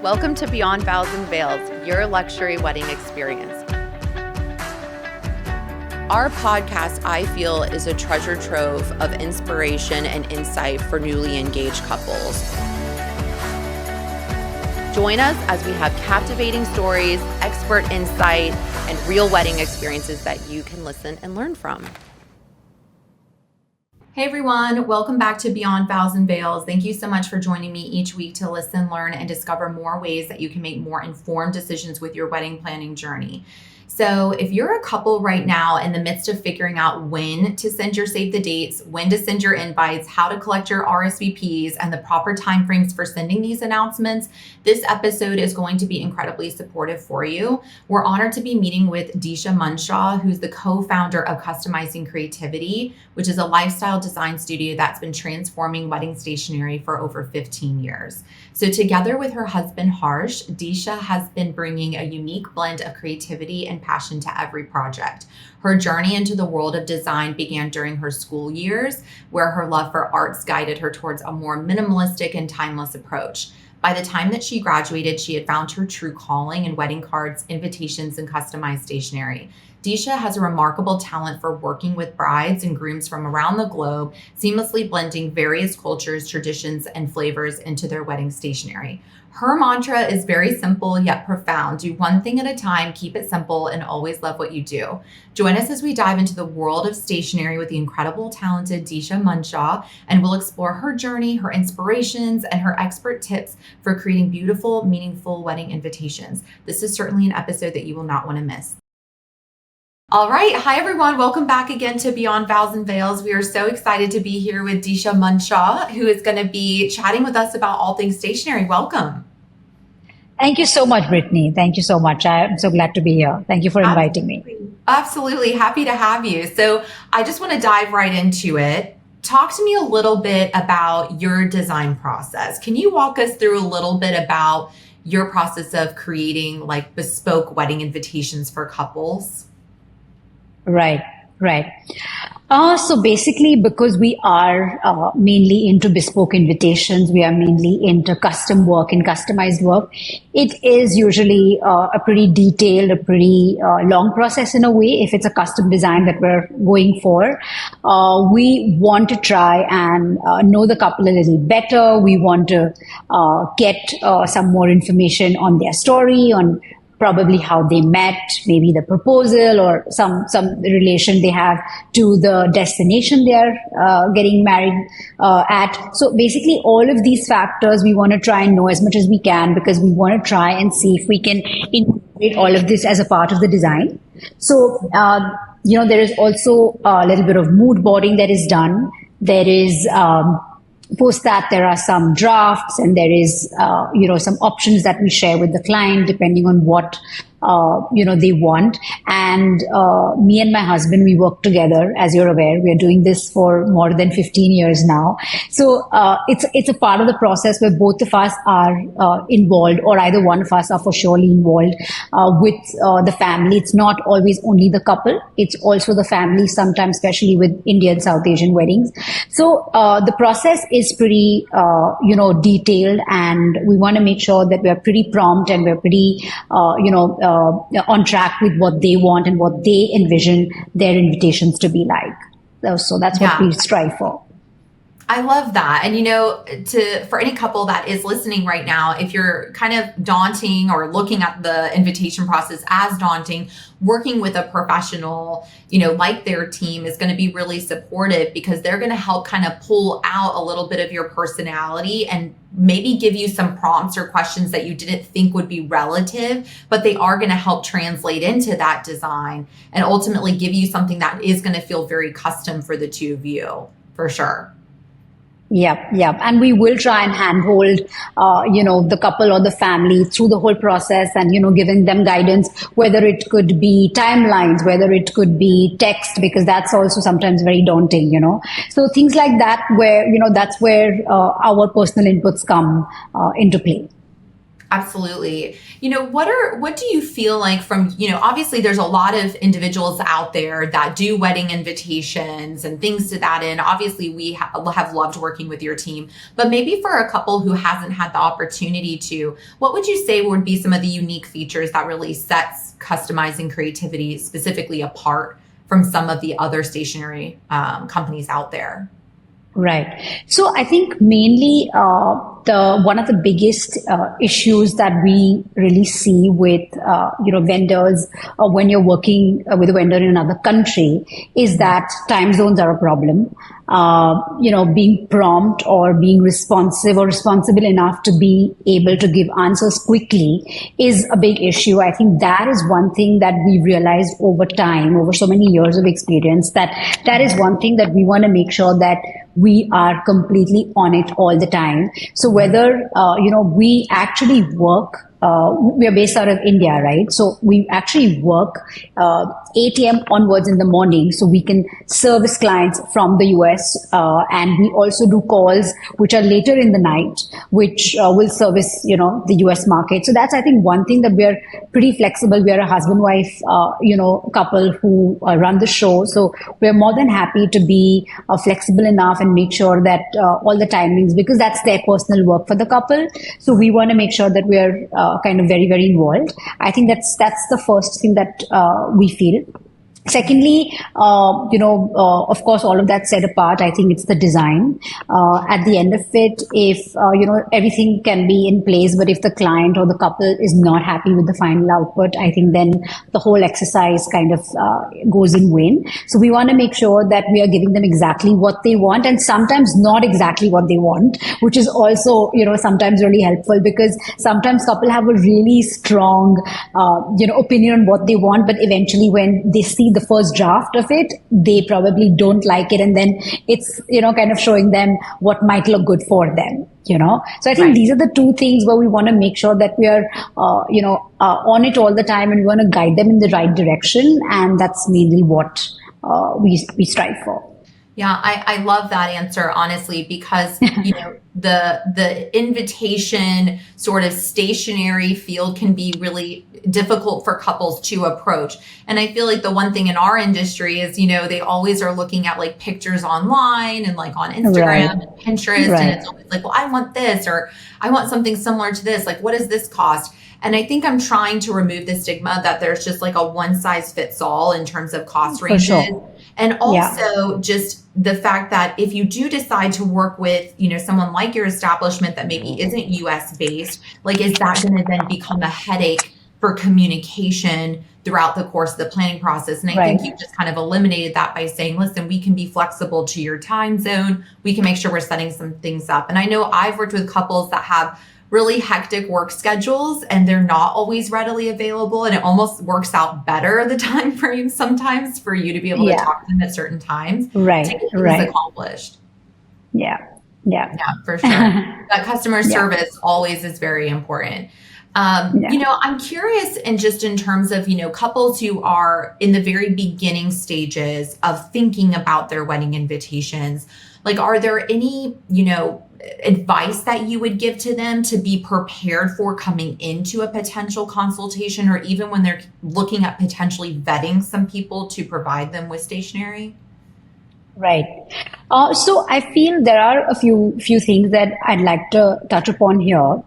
Welcome to Beyond Vows Veils, your luxury wedding experience. Our podcast, I feel, is a treasure trove of inspiration and insight for newly engaged couples. Join us as we have captivating stories, expert insight, and real wedding experiences that you can listen and learn from. Hey everyone, welcome back to Beyond Vows Veils. Thank you so much for joining me each week to listen, learn, and discover more ways that you can make more informed decisions with your wedding planning journey. So if you're a couple right now in the midst of figuring out when to send your save the dates, when to send your invites, how to collect your RSVPs, and the proper timeframes for sending these announcements, this episode is going to be incredibly supportive for you. We're honored to be meeting with Disha Munshaw, who's the co-founder of Customizing Creativity, which is a lifestyle design studio that's been transforming wedding stationery for over 15 years. So together with her husband, Harsh, Disha has been bringing a unique blend of creativity and passion to every project. Her journey into the world of design began during her school years, where her love for arts guided her towards a more minimalistic and timeless approach. By the time that she graduated, she had found her true calling in wedding cards, invitations, and customized stationery. Disha has a remarkable talent for working with brides and grooms from around the globe, seamlessly blending various cultures, traditions, and flavors into their wedding stationery. Her mantra is very simple yet profound. Do one thing at a time, keep it simple, and always love what you do. Join us as we dive into the world of stationery with the incredible, talented Disha Munshaw, and we'll explore her journey, her inspirations, and her expert tips for creating beautiful, meaningful wedding invitations. This is certainly an episode that you will not want to miss. All right. Hi, everyone. Welcome back again to Beyond Vows Veils. We are so excited to be here with Disha Munshaw, who is going to be chatting with us about all things stationery. Welcome. Thank you so much, Brittany. Thank you so much. I'm so glad to be here. Thank you for inviting me. Absolutely. Happy to have you. So I just want to dive right into it. Talk to me a little bit about your design process. Can you walk us through a little bit about your process of creating like bespoke wedding invitations for couples? Right. So basically, because we are mainly into bespoke invitations, we are mainly into custom work and customized work. It is usually a pretty detailed, a pretty long process in a way. If it's a custom design that we're going for, we want to try and know the couple a little better. We want to get some more information on their story, on probably how they met, maybe the proposal or some relation they have to the destination they are getting married at. So basically all of these factors we want to try and know as much as we can, because we want to try and see if we can integrate all of this as a part of the design. So, there is also a little bit of mood boarding that is done. There is, post that, there are some drafts, and there is, some options that we share with the client depending on what, they want. And me and my husband, we work together. As you're aware, we are doing this for more than 15 years now. So it's a part of the process where both of us are involved, or either one of us are for surely involved with the family. It's not always only the couple. It's also the family, sometimes, especially with Indian South Asian weddings. So the process is pretty, detailed, and we want to make sure that we're pretty prompt and we're pretty, on track with what they want and what they envision their invitations to be like. So that's what we strive for. I love that. And, for any couple that is listening right now, if you're kind of daunting or looking at the invitation process as daunting, working with a professional, like their team is going to be really supportive, because they're going to help kind of pull out a little bit of your personality and maybe give you some prompts or questions that you didn't think would be relative, but they are going to help translate into that design and ultimately give you something that is going to feel very custom for the two of you, for sure. Yep. And we will try and handhold, the couple or the family through the whole process, and, giving them guidance, whether it could be timelines, whether it could be text, because that's also sometimes very daunting, So things like that, where, that's where our personal inputs come into play. Absolutely. What do you feel like from, obviously there's a lot of individuals out there that do wedding invitations and things to that end. Obviously we have loved working with your team, but maybe for a couple who hasn't had the opportunity to, what would you say would be some of the unique features that really sets customizing creativity specifically apart from some of the other stationery companies out there? Right. So I think mainly the one of the biggest issues that we really see with vendors when you're working with a vendor in another country is that time zones are a problem. Being prompt or being responsive or responsible enough to be able to give answers quickly is a big issue. I think that is one thing that we realized over time, over so many years of experience, that is one thing that we want to make sure that we are completely on it all the time. So whether, we actually work, we are based out of India, right? So we actually work 8 a.m. onwards in the morning, so we can service clients from the US, and we also do calls which are later in the night, which will service the US market. So that's, I think, one thing that we are pretty flexible. We are a husband-wife couple who run the show, so we're more than happy to be flexible enough and make sure that all the timings, because that's their personal work for the couple. So we want to make sure that we are kind of very, very involved. I think that's the first thing that we feel. Secondly, of course, all of that set apart, I think it's the design. At the end of it, if, everything can be in place, but if the client or the couple is not happy with the final output, I think then the whole exercise kind of goes in vain. So we want to make sure that we are giving them exactly what they want, and sometimes not exactly what they want, which is also, sometimes really helpful, because sometimes couple have a really strong, opinion on what they want, but eventually when they see the first draft of it, they probably don't like it, and then it's kind of showing them what might look good for them. So I think these are the two things where we want to make sure that we are on it all the time, and we want to guide them in the right direction, and that's mainly what we strive for. Yeah, I love that answer, honestly, because, the invitation sort of stationary field can be really difficult for couples to approach. And I feel like the one thing in our industry is, they always are looking at like pictures online and like on Instagram and Pinterest. And it's always like, well, I want this, or I want something similar to this. Like, what does this cost? And I think I'm trying to remove the stigma that there's just like a one size fits all in terms of cost ranges. Sure. And also just the fact that if you do decide to work with, someone like your establishment that maybe isn't US based, like, is that going to then become a headache for communication throughout the course of the planning process? And I think you just kind of eliminated that by saying, listen, we can be flexible to your time zone. We can make sure we're setting some things up. And I know I've worked with couples that have really hectic work schedules and they're not always readily available. And it almost works out better, the time frame sometimes, for you to be able to talk to them at certain times to get things accomplished. Yeah, for sure. That customer service always is very important. I'm curious, and just in terms of, couples who are in the very beginning stages of thinking about their wedding invitations, like, are there any, advice that you would give to them to be prepared for coming into a potential consultation, or even when they're looking at potentially vetting some people to provide them with stationery? Right. So I feel there are a few things that I'd like to touch upon here.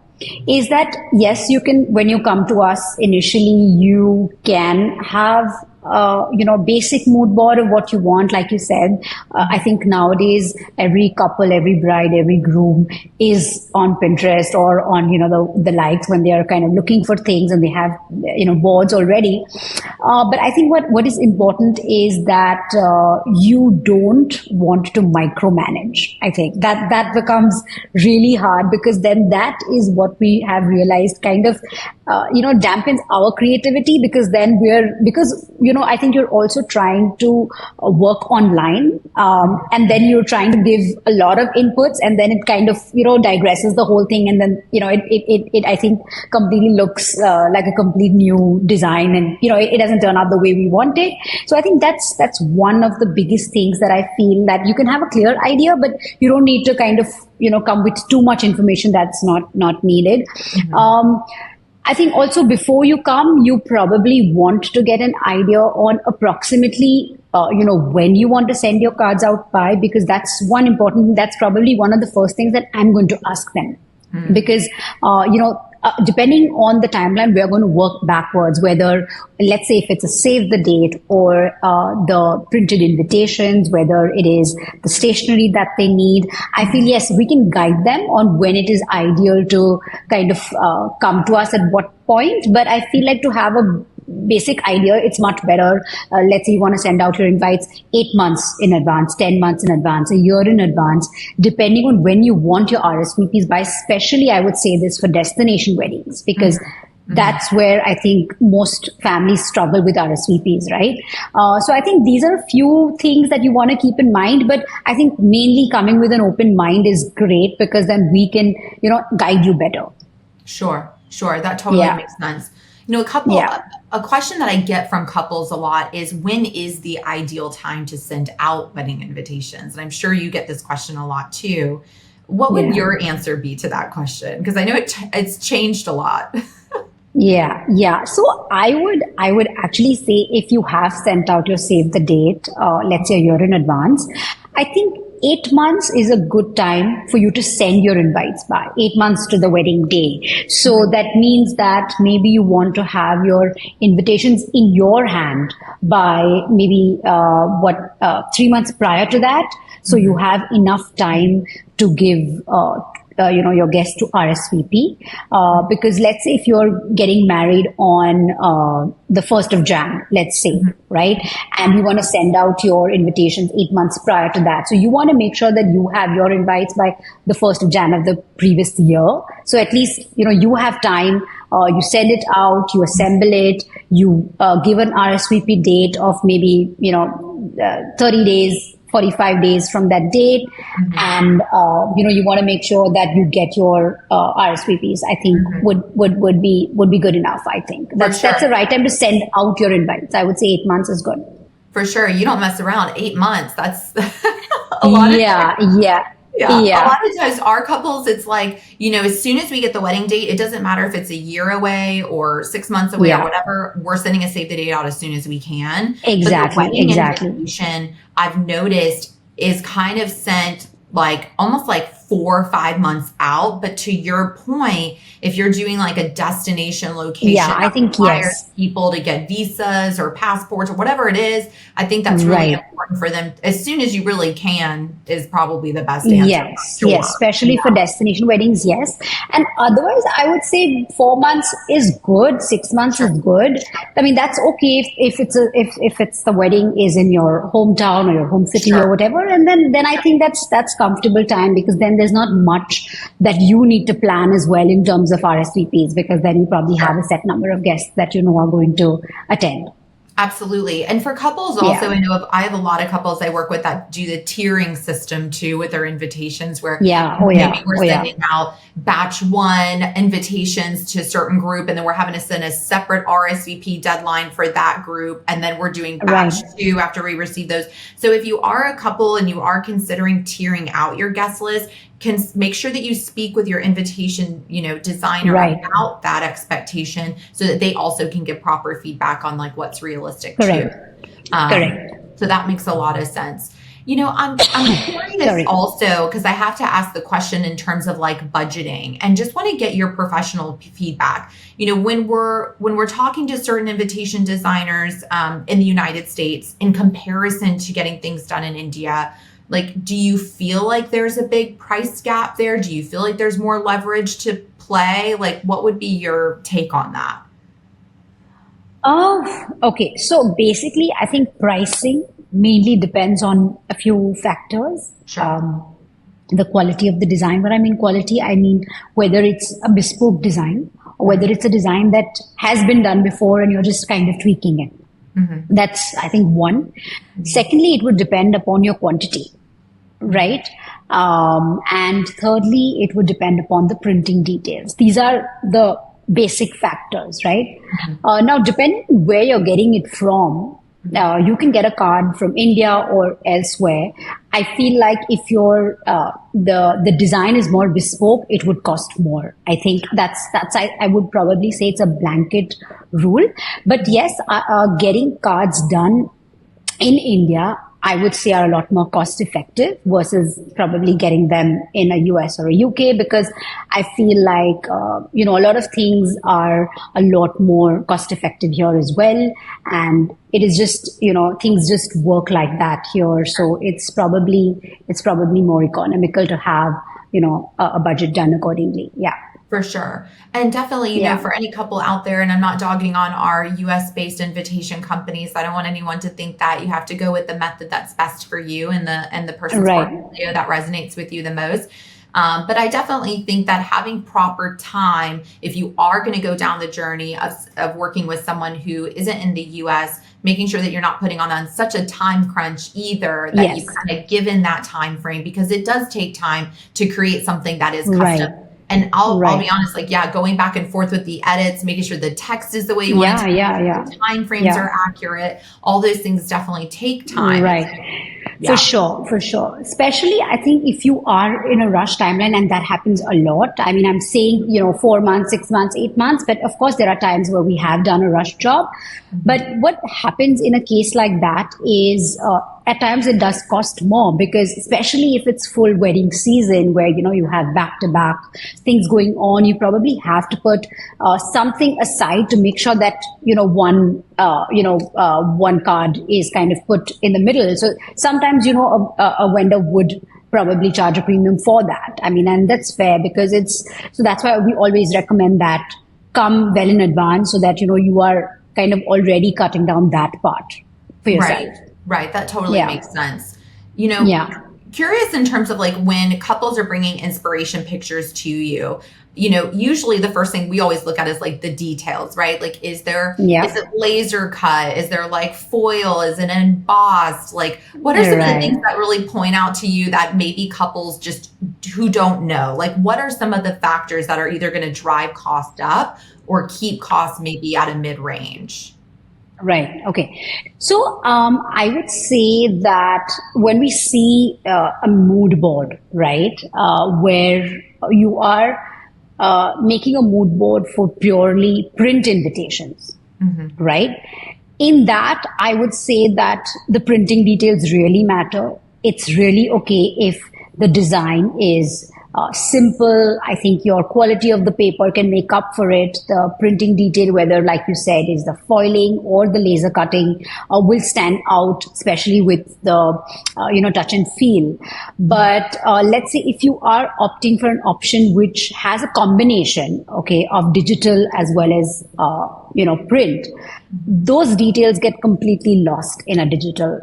Is that, yes, you can, when you come to us initially, you can have basic mood board of what you want. Like you said, I think nowadays every couple, every bride, every groom is on Pinterest or on, the likes, when they are kind of looking for things and they have, boards already. But I think what is important is that you don't want to micromanage. I think that becomes really hard, because then that is what we have realized kind of, dampens our creativity, because then I think you're also trying to work online, and then you're trying to give a lot of inputs, and then it kind of, digresses the whole thing. And then, it I think completely looks like a complete new design, and, it doesn't turn out the way we want it. So I think that's one of the biggest things that I feel, that you can have a clear idea, but you don't need to kind of, come with too much information that's not needed. I think also before you come, you probably want to get an idea on approximately, when you want to send your cards out by, because that's probably one of the first things that I'm going to ask them. Because, depending on the timeline, we're going to work backwards, whether, let's say, if it's a save the date or the printed invitations, whether it is the stationery that they need. I feel, yes, we can guide them on when it is ideal to kind of come to us at what point. But I feel like to have a basic idea, it's much better. Let's say you want to send out your invites 8 months in advance, 10 months in advance, a year in advance, depending on when you want your RSVPs by. Especially, I would say this for destination weddings, because that's where I think most families struggle with RSVPs, right? So I think these are a few things that you want to keep in mind, but I think mainly coming with an open mind is great, because then we can, guide you better. Sure. That totally makes sense. A question that I get from couples a lot is, when is the ideal time to send out wedding invitations? And I'm sure you get this question a lot too. What would your answer be to that question? Because I know it's changed a lot. Yeah. So I would actually say, if you have sent out your save the date, let's say a year in advance, I think 8 months is a good time for you to send your invites by, 8 months to the wedding day. So that means that maybe you want to have your invitations in your hand by maybe 3 months prior to that. So you have enough time to give your guests to RSVP, because let's say if you're getting married on the 1st of Jan, let's say, right? And you want to send out your invitations 8 months prior to that. So you want to make sure that you have your invites by the 1st of Jan of the previous year. So at least, you have time, you send it out, you assemble it, you give an RSVP date of maybe, 30 days, 45 days from that date. And, you want to make sure that you get your RSVPs, I think would be good enough. I think that's the right time to send out your invites. I would say 8 months is good. For sure. You don't mess around. 8 months. That's a lot of time. Yeah. A lot of times our couples, it's like, as soon as we get the wedding date, it doesn't matter if it's a year away or 6 months away or whatever, we're sending a save the date out as soon as we can. Exactly. But the wedding invitation, I've noticed, is kind of sent like almost like 4 or 5 months out. But to your point, if you're doing like a destination location, I think requires people to get visas or passports or whatever it is, I think that's really important for them. As soon as you really can is probably the best answer. Yes, especially for destination weddings. Yes, and otherwise, I would say 4 months is good. 6 months is good. I mean, that's okay if it's the wedding is in your hometown or your home city or whatever, and then I think that's comfortable time, because then there's not much that you need to plan as well in terms of RSVPs, because then you probably have a set number of guests that are going to attend. Absolutely. And for couples also, I have a lot of couples I work with that do the tiering system too with their invitations, where maybe we're sending out batch 1 invitations to a certain group, and then we're having to send a separate RSVP deadline for that group. And then we're doing batch 2 after we receive those. So if you are a couple and you are considering tiering out your guest list, can make sure that you speak with your invitation, designer about that expectation, so that they also can give proper feedback on like what's realistic too. Correct. So that makes a lot of sense. I'm curious also, because I have to ask the question in terms of like budgeting, and just want to get your professional feedback. When we're talking to certain invitation designers in the United States, in comparison to getting things done in India, like, do you feel like there's a big price gap there? Do you feel like there's more leverage to play? Like, what would be your take on that? Okay. So basically, I think pricing mainly depends on a few factors. The quality of the design. When I mean quality, I mean whether it's a bespoke design or whether it's a design that has been done before and you're just kind of tweaking it. That's, I think, one. Secondly, it would depend upon your quantity, right? And thirdly, it would depend upon the printing details. These are the basic factors, right? Now, depending where you're getting it from, you can get a card from India or elsewhere. I feel like if your the design is more bespoke, it would cost more. I think that's I would probably say it's a blanket rule. But yes, getting cards done in India, I would say are a lot more cost effective versus probably getting them in a US or a UK, because I feel like, a lot of things are a lot more cost effective here as well. And it is just, things just work like that here. So it's probably more economical to have, a budget done accordingly. Yeah. For sure. And definitely, for any couple out there, and I'm not dogging on our US based invitation companies. I don't want anyone to think that you have to go with the method that's best for you and the person's portfolio that resonates with you the most. But I definitely think that having proper time, if you are going to go down the journey of working with someone who isn't in the US, making sure that you're not putting on such a time crunch either, that you've kind of given that time frame, because it does take time to create something that is custom. And I'll be honest, going back and forth with the edits, making sure the text is the way you want it to be, the time frames are accurate. All those things definitely take time. Right. For sure. Especially, I think if you are in a rush timeline, and that happens a lot. I mean, I'm saying, 4 months, 6 months, 8 months, but of course there are times where we have done a rush job. But what happens in a case like that is, at times it does cost more, because especially if it's full wedding season where, you have back-to-back things going on, you probably have to put something aside to make sure that, one card is kind of put in the middle. So sometimes, a vendor would probably charge a premium for that. I mean, and that's fair, because so that's why we always recommend that come well in advance, so that, you are kind of already cutting down that part for yourself. Right. That totally makes sense. Curious in terms of when couples are bringing inspiration pictures to you, usually the first thing we always look at is the details, right? Is it laser cut? Is there foil? Is it embossed? What are some of the things that really point out to you that maybe couples just who don't know? What are some of the factors that are either going to drive cost up or keep costs maybe at a mid-range? Right. Okay. So I would say that when we see a mood board, right, where you are making a mood board for purely print invitations, right? In that, I would say that the printing details really matter. It's really okay if the design is simple. I think your quality of the paper can make up for it. The printing detail, whether, like you said, is the foiling or the laser cutting, will stand out, especially with the, touch and feel. But let's say if you are opting for an option which has a combination, of digital as well as, print, those details get completely lost in a digital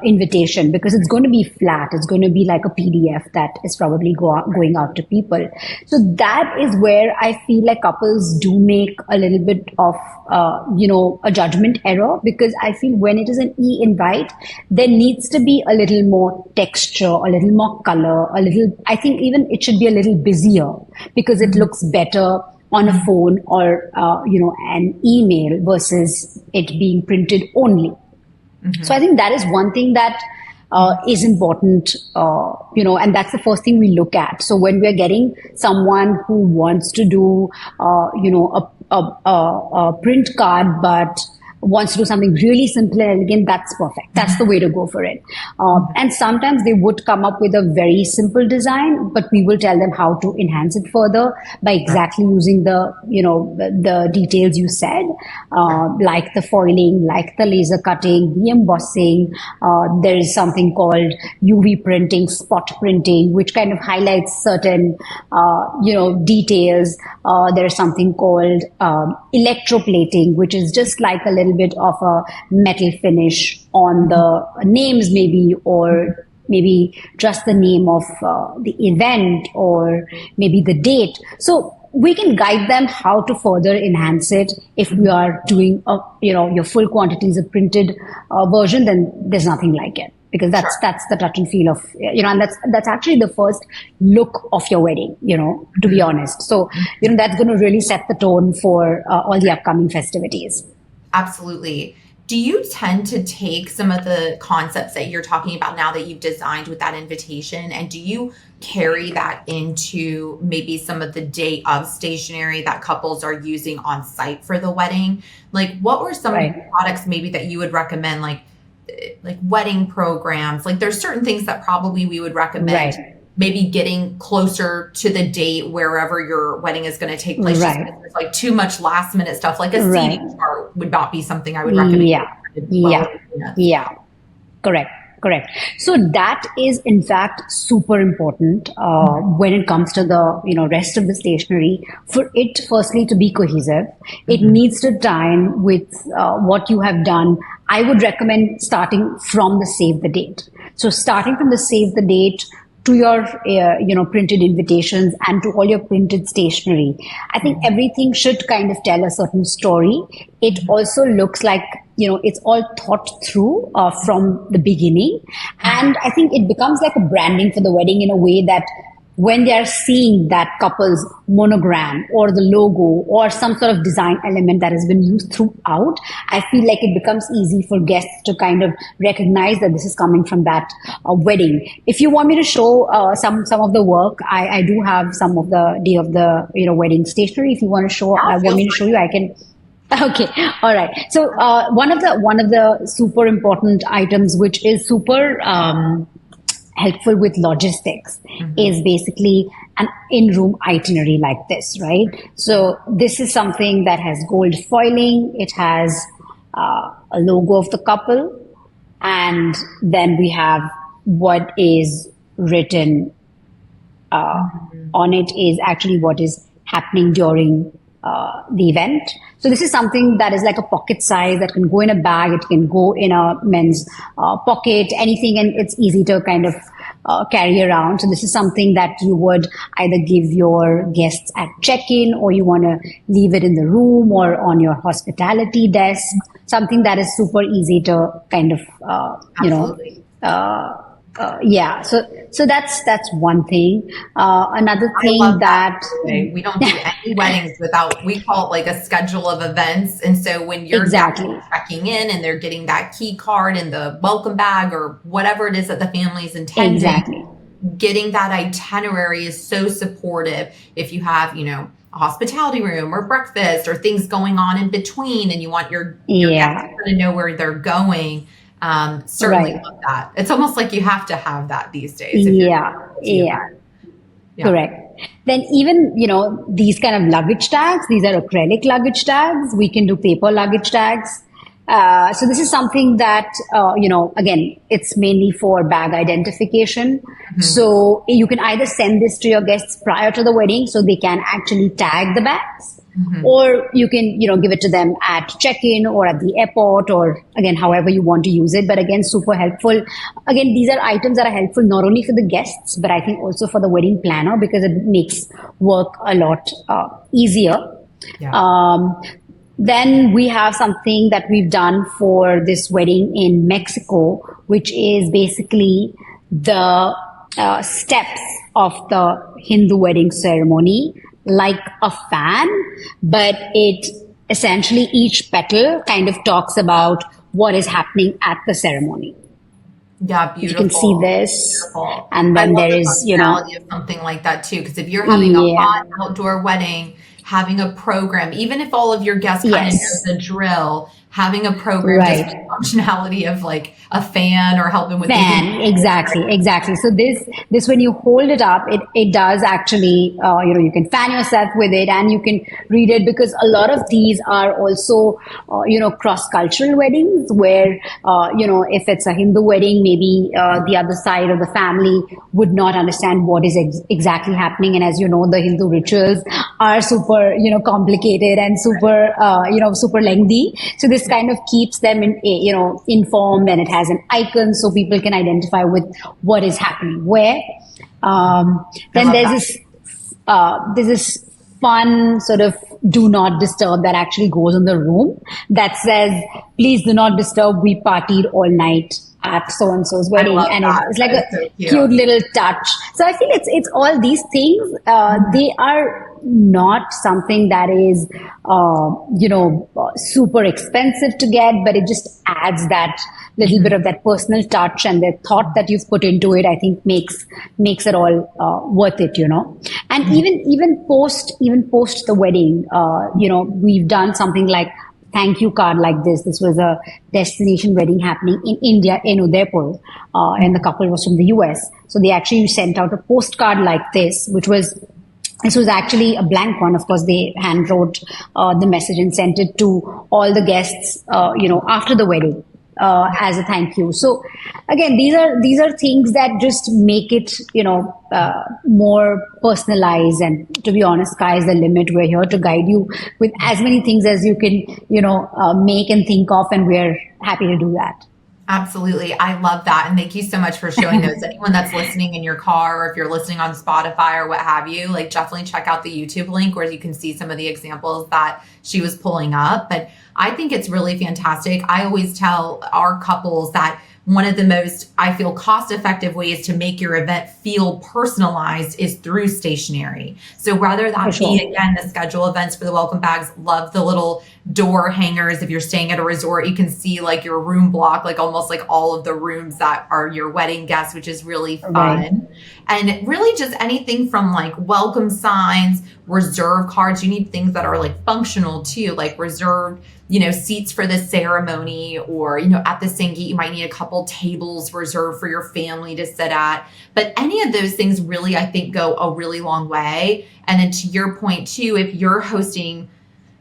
invitation, because it's going to be flat. It's going to be like a PDF that is probably going out to people. So that is where I feel like couples do make a little bit of, a judgment error, because I feel when it is an e-invite, there needs to be a little more texture, a little more color, I think even it should be a little busier, because it looks better on a phone or, an email versus it being printed only. So I think that is one thing that is important, and that's the first thing we look at. So when we're getting someone who wants to do, a print card, but wants to do something really simple and elegant, that's perfect. That's the way to go for it. And sometimes they would come up with a very simple design, but we will tell them how to enhance it further by exactly using the details you said, like the foiling, like the laser cutting, the embossing. There is something called UV printing, spot printing, which kind of highlights certain, details. There's something called electroplating, which is just like a little bit of a metal finish on the names, maybe, or maybe just the name of the event, or maybe the date. So we can guide them how to further enhance it. If we are doing, your full quantities of printed version, then there's nothing like it, because that's the touch and feel of, and that's actually the first look of your wedding, to be honest. So, that's going to really set the tone for all the upcoming festivities. Absolutely. Do you tend to take some of the concepts that you're talking about now that you've designed with that invitation, and do you carry that into maybe some of the day of stationery that couples are using on site for the wedding? Like, what were some of the products maybe that you would recommend, like wedding programs? Like, there's certain things that probably we would recommend maybe getting closer to the date wherever your wedding is going to take place. Just because there's like too much last minute stuff, like a seating chart would not be something I would recommend. Correct. So that is in fact super important when it comes to the rest of the stationery. For it firstly to be cohesive, it needs to tie in with what you have done. I would recommend starting from the save the date. So starting from the save the date to your printed invitations and to all your printed stationery, I think everything should kind of tell a certain story. It also looks like it's all thought through from the beginning, and I think it becomes like a branding for the wedding in a way that when they are seeing that couple's monogram or the logo or some sort of design element that has been used throughout, I feel like it becomes easy for guests to kind of recognize that this is coming from that wedding. If you want me to show some of the work, I do have some of the day of the wedding stationery. If you want to show, I want me to show you, I can. Okay, all right. So one of the super important items, which is super helpful with logistics, is basically an in-room itinerary like this, right? So this is something that has gold foiling. It has a logo of the couple, and then we have what is written on it is actually what is happening during the event. So this is something that is like a pocket size that can go in a bag. It can go in a men's pocket, anything, and it's easy to kind of carry around. So this is something that you would either give your guests at check-in, or you want to leave it in the room or on your hospitality desk. Something that is super easy to kind of, So that's one thing. Another thing that we don't do any weddings without, we call it like a schedule of events. And so when you're checking in and they're getting that key card and the welcome bag or whatever it is that the family's intending, getting that itinerary is so supportive. If you have, a hospitality room or breakfast or things going on in between, and you want your guests to know where they're going. Certainly love that. It's almost like you have to have that these days. Correct. Then even, these kind of luggage tags, these are acrylic luggage tags. We can do paper luggage tags. So this is something that, again, it's mainly for bag identification. So you can either send this to your guests prior to the wedding so they can actually tag the bags. Or you can, give it to them at check-in or at the airport, or again, however you want to use it. But again, super helpful. Again, these are items that are helpful not only for the guests, but I think also for the wedding planner, because it makes work a lot easier. Then we have something that we've done for this wedding in Mexico, which is basically the steps of the Hindu wedding ceremony, like a fan, but it essentially, each petal kind of talks about what is happening at the ceremony. Yeah, beautiful. You can see this. Beautiful. And then there is, of something like that too. Because if you're having a hot outdoor wedding, having a program, even if all of your guests kind of know the drill, having a program, just functionality of like a fan or helping with exactly. So this when you hold it up, it does actually, you can fan yourself with it and you can read it, because a lot of these are also, cross-cultural weddings where, if it's a Hindu wedding, maybe the other side of the family would not understand what is exactly happening. And as you know, the Hindu rituals are super, complicated and super, super lengthy. So this kind of keeps them informed, and it has an icon so people can identify with what is happening where. Then there's this fun sort of do not disturb that actually goes in the room that says, please do not disturb. We partied all night at so and so's I wedding, love and that. it's like That a is so cute cute. little touch. So I feel it's all these things. They are not something that is super expensive to get, but it just adds that little bit of that personal touch and the thought that you've put into it. I think makes it all worth it. And even post the wedding, we've done something like thank you card like this. This was a destination wedding happening in India, in Udaipur, and the couple was from the US. So they actually sent out a postcard like this was actually a blank one. Of course, they hand wrote the message and sent it to all the guests, after the wedding. As a thank you. So again, these are things that just make it, more personalized. And to be honest, sky is the limit. We're here to guide you with as many things as you can, make and think of, and we're happy to do that. Absolutely. I love that. And thank you so much for showing those. Anyone that's listening in your car, or if you're listening on Spotify or what have you, like definitely check out the YouTube link where you can see some of the examples that she was pulling up. But I think it's really fantastic. I always tell our couples that one of the most, I feel, cost-effective ways to make your event feel personalized is through stationery. So whether For that be, sure. again, the schedule events for the welcome bags, love the little door hangers. If you're staying at a resort, you can see like your room block, like almost like all of the rooms that are your wedding guests, which is really Right. fun. And really just anything from like welcome signs, reserve cards. You need things that are like functional too, like reserved, seats for the ceremony, or, at the Sangeet, you might need a couple tables reserved for your family to sit at. But any of those things really, I think, go a really long way. And then to your point too, if you're hosting,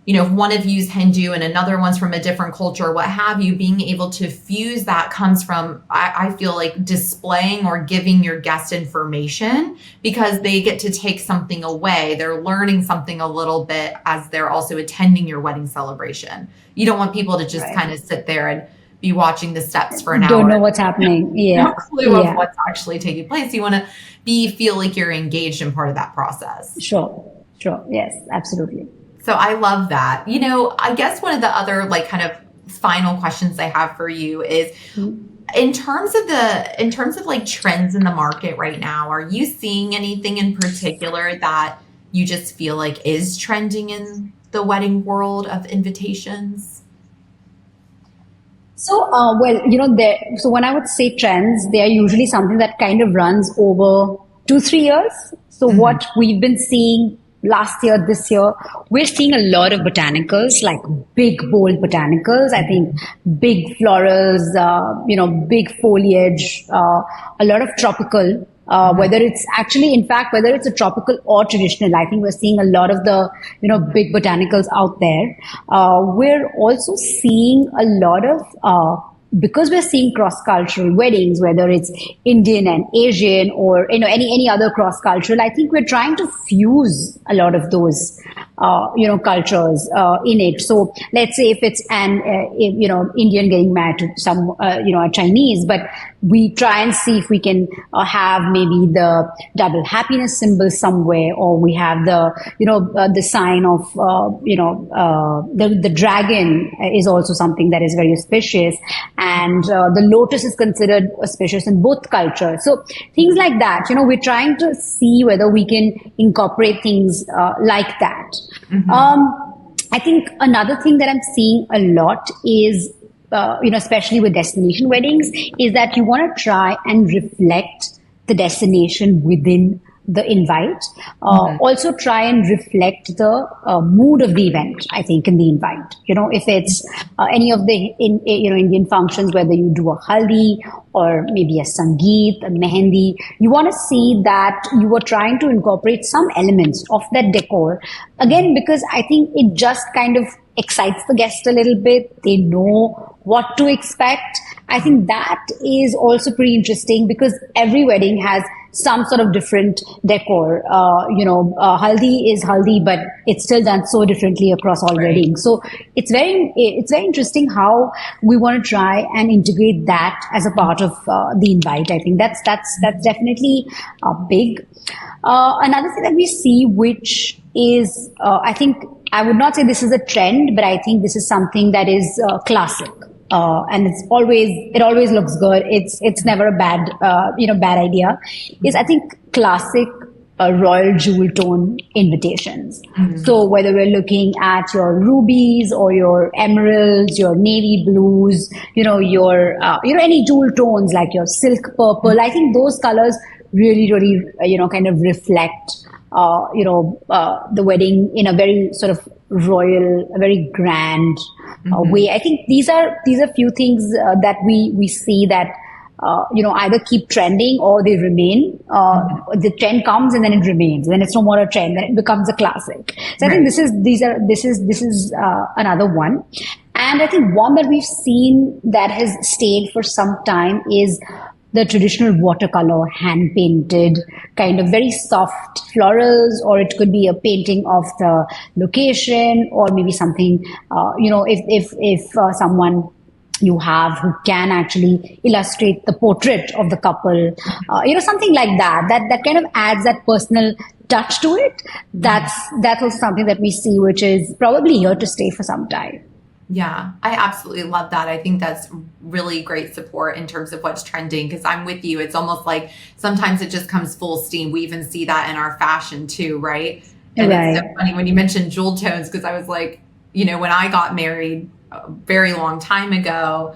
if one of you's Hindu and another one's from a different culture, what have you, being able to fuse that comes from, I feel like, displaying or giving your guest information, because they get to take something away. They're learning something a little bit as they're also attending your wedding celebration. You don't want people to just Right. kind of sit there and be watching the steps for an Don't hour. know what's happening. No Yeah. clue of Yeah. what's actually taking place. You want to feel like you're engaged in part of that process. Sure. Sure. Yes, absolutely. So I love that. I guess one of the other like kind of final questions I have for you is in terms of like trends in the market right now, are you seeing anything in particular that you just feel like is trending in the wedding world of invitations? So, so when I would say trends, they are usually something that kind of runs over 2, 3 years. So what we've been seeing last year, this year, we're seeing a lot of botanicals, like big, bold botanicals. I think big florals, big foliage, a lot of tropical. Whether it's actually, in fact, whether it's a tropical or traditional, I think we're seeing a lot of the, big botanicals out there. We're also seeing a lot of, because we're seeing cross-cultural weddings, whether it's Indian and Asian or, any other cross-cultural, I think we're trying to fuse a lot of those, cultures, in it. So let's say if it's Indian getting married to some, a Chinese, but we try and see if we can have maybe the double happiness symbol somewhere, or we have the sign of, the dragon is also something that is very auspicious. And the lotus is considered auspicious in both cultures. So things like that, we're trying to see whether we can incorporate things like that. I think another thing that I'm seeing a lot is, especially with destination weddings, is that you want to try and reflect the destination within the invite. Also try and reflect the mood of the event, I think, in the invite. If it's any of the Indian functions, whether you do a haldi or maybe a sangeet, a mehendi, you want to see that you are trying to incorporate some elements of that decor. Again, because I think it just kind of excites the guest a little bit. They know what to expect. I think that is also pretty interesting, because every wedding has some sort of different decor. Haldi is haldi, but it's still done so differently across all weddings. So it's very interesting how we want to try and integrate that as a part of the invite. I think that's definitely big. Another thing that we see, which is, I think, I would not say this is a trend, but I think this is something that is classic. And it always looks good. It's never a bad idea. Is, I think, classic royal jewel tone invitations. So whether we're looking at your rubies or your emeralds, your navy blues, your any jewel tones like your silk purple, I think those colors really, kind of reflect, the wedding in a very sort of royal, a very grand way. I think these are few things that we see that, either keep trending or they remain. The trend comes and then it remains. Then it's no more a trend. Then it becomes a classic. So I think this is another one. And I think one that we've seen that has stayed for some time is the traditional watercolor, hand-painted, kind of very soft florals, or it could be a painting of the location, or maybe something, if someone you have who can actually illustrate the portrait of the couple, something like that. That kind of adds that personal touch to it. That's also something that we see, which is probably here to stay for some time. Yeah, I absolutely love that. I think that's really great support in terms of what's trending, because I'm with you. It's almost like sometimes it just comes full steam. We even see that in our fashion too, right? And It's so funny when you mentioned jewel tones, because I was like, when I got married a very long time ago,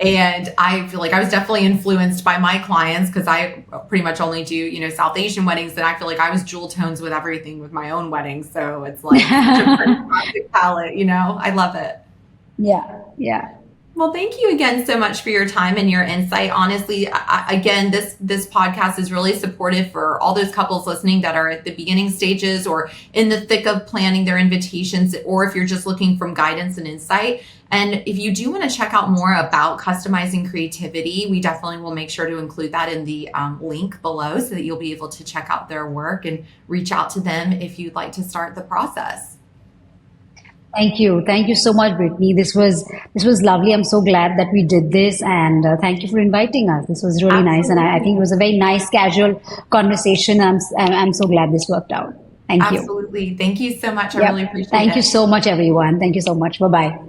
and I feel like I was definitely influenced by my clients, because I pretty much only do, South Asian weddings, and I feel like I was jewel tones with everything with my own wedding. So it's like such a pretty classic palette, I love it. Yeah. Well, thank you again so much for your time and your insight. Honestly, again, this podcast is really supportive for all those couples listening that are at the beginning stages or in the thick of planning their invitations, or if you're just looking for guidance and insight. And if you do want to check out more about customizing creativity, we definitely will make sure to include that in the link below, so that you'll be able to check out their work and reach out to them if you'd like to start the process. Thank you so much, Brittany. This was lovely. I'm so glad that we did this, and thank you for inviting us. This was really nice, and I think it was a very nice, casual conversation. I'm so glad this worked out. Thank you. Absolutely. Thank you so much. I really appreciate it. Thank you so much, everyone. Thank you so much. Bye-bye.